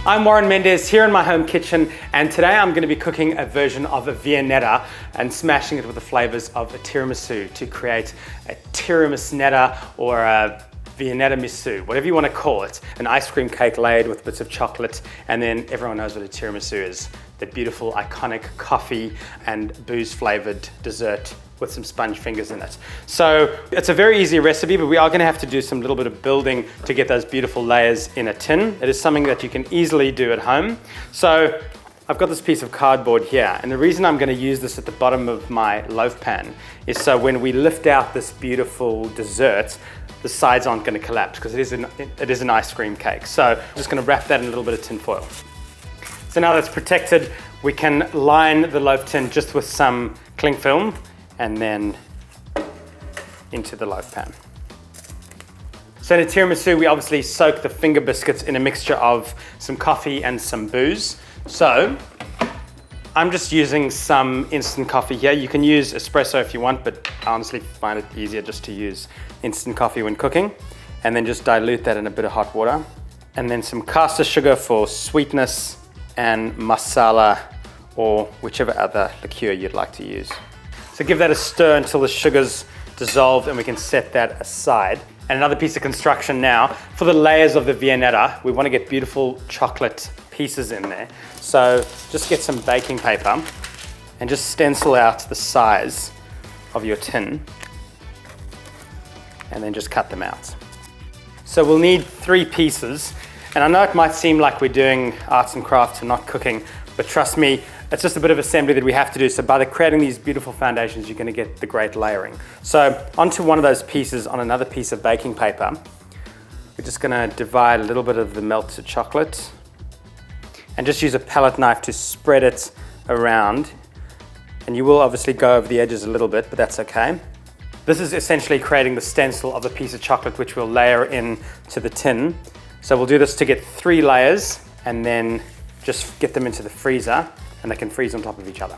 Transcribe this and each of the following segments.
I'm Warren Mendes here in my home kitchen, and today I'm going to be cooking a version of a Vienetta and smashing it with the flavors of a tiramisu to create a tiramisnetta or a Vienetta misu, whatever you want to call it. An ice cream cake laid with bits of chocolate, and then everyone knows what a tiramisu is. That beautiful, iconic coffee and booze flavored dessert with some sponge fingers in it. So it's a very easy recipe, but we are going to have to do some little bit of building to get those beautiful layers in a tin. It is something that you can easily do at home. So I've got this piece of cardboard here, and the reason I'm going to use this at the bottom of my loaf pan is so when we lift out this beautiful dessert, the sides aren't going to collapse because it is an ice cream cake. So I'm just going to wrap that in a little bit of tin foil. So now that's protected, we can line the loaf tin just with some cling film and then into the loaf pan. So in a tiramisu, we obviously soak the finger biscuits in a mixture of some coffee and some booze. So I'm just using some instant coffee here. You can use espresso if you want, but I honestly find it easier just to use instant coffee when cooking. And then just dilute that in a bit of hot water. And then some caster sugar for sweetness and MARSALA or whichever other liqueur you'd like to use. So give that a stir until the sugar's dissolved and we can set that aside. And another piece of construction now, for the layers of the Vienetta, we want to get beautiful chocolate pieces in there. So just get some baking paper and just stencil out the size of your tin and then just cut them out. So we'll need 3 pieces. And I know it might seem like we're doing arts and crafts and not cooking, but trust me, it's just a bit of assembly that we have to do. So by creating these beautiful foundations, you're going to get the great layering. So onto one of those pieces on another piece of baking paper, we're just going to divide a little bit of the melted chocolate and just use a palette knife to spread it around. And you will obviously go over the edges a little bit, but that's okay. This is essentially creating the stencil of a piece of chocolate which we'll layer in to the tin. So we'll do this to get 3 layers and then just get them into the freezer, and they can freeze on top of each other.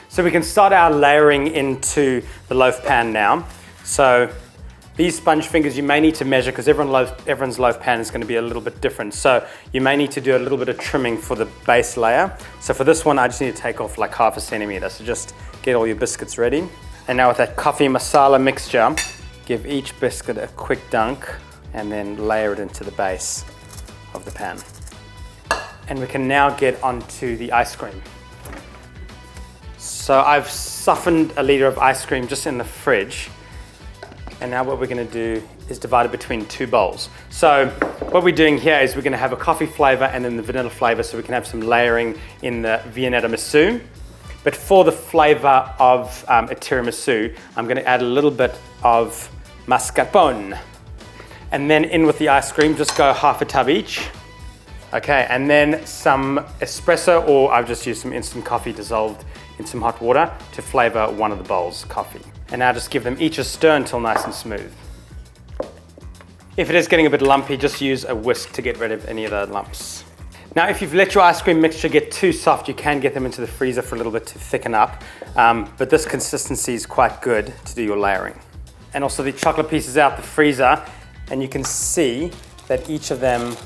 So we can start our layering into the loaf pan now. So these sponge fingers you may need to measure because everyone's loaf pan is going to be a little bit different. So you may need to do a little bit of trimming for the base layer. So for this one, I just need to take off like 1/2 centimeter. So just get all your biscuits ready. And now with that coffee masala mixture, give each biscuit a quick dunk and then layer it into the base of the pan. And we can now get onto the ice cream. So I've softened a liter of ice cream just in the fridge. And now what we're going to do is divide it between 2 bowls. So what we're doing here is we're going to have a coffee flavor and then the vanilla flavor, so we can have some layering in the Vienetta misu. But for the flavor of a tiramisu, I'm going to add a little bit of mascarpone. And then in with the ice cream, just go 1/2 tub each. Okay, and then some espresso, or I've just used some instant coffee dissolved in some hot water to flavor one of the bowls coffee. And now just give them each a stir until nice and smooth. If it is getting a bit lumpy, just use a whisk to get rid of any of the lumps. Now, if you've let your ice cream mixture get too soft, you can get them into the freezer for a little bit to thicken up. But this consistency is quite good to do your layering. And also the chocolate pieces out the freezer, and you can see that each of them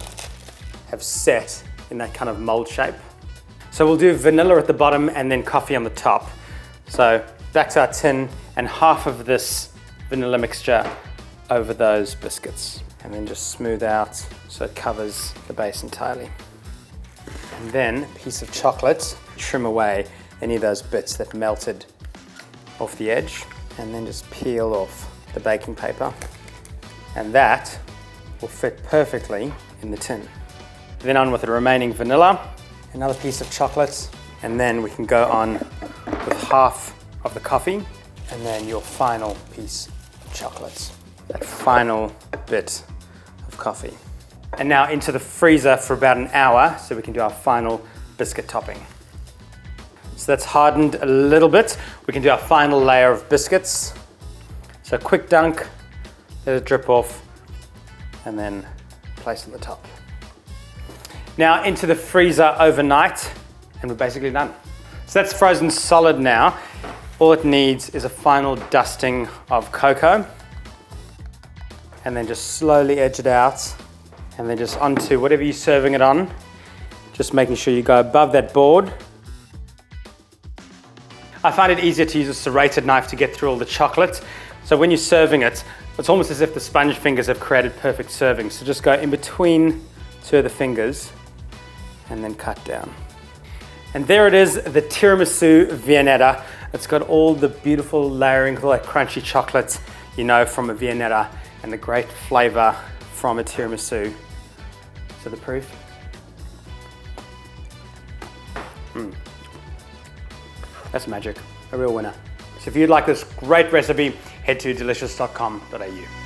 have set in that kind of mold shape. So we'll do vanilla at the bottom and then coffee on the top. So back to our tin and 1/2 of this vanilla mixture over those biscuits. And then just smooth out so it covers the base entirely. And then a piece of chocolate, trim away any of those bits that melted off the edge, and then just peel off the baking paper. And that will fit perfectly in the tin. Then on with the remaining vanilla, another piece of chocolate, and then we can go on with 1/2 of the coffee, and then your final piece of chocolate. That final bit of coffee. And now into the freezer for about an hour so we can do our final biscuit topping. So that's hardened a little bit. We can do our final layer of biscuits. So quick dunk, let it drip off, and then place at the top. Now into the freezer overnight, and we're basically done. So that's frozen solid now. All it needs is a final dusting of cocoa, and then just slowly edge it out, and then just onto whatever you're serving it on, Just making sure you go above that board. I find it easier to use a serrated knife to get through all the chocolate. So when you're serving it, it's almost as if the sponge fingers have created perfect servings. So just go in between two of the fingers and then cut down. And there it is, the tiramisu Vienetta. It's got all the beautiful layering, all that crunchy chocolate, you know, from a Vienetta, and the great flavor from a tiramisu. So the proof. That's magic, a real winner. So if you'd like this great recipe, head to delicious.com.au.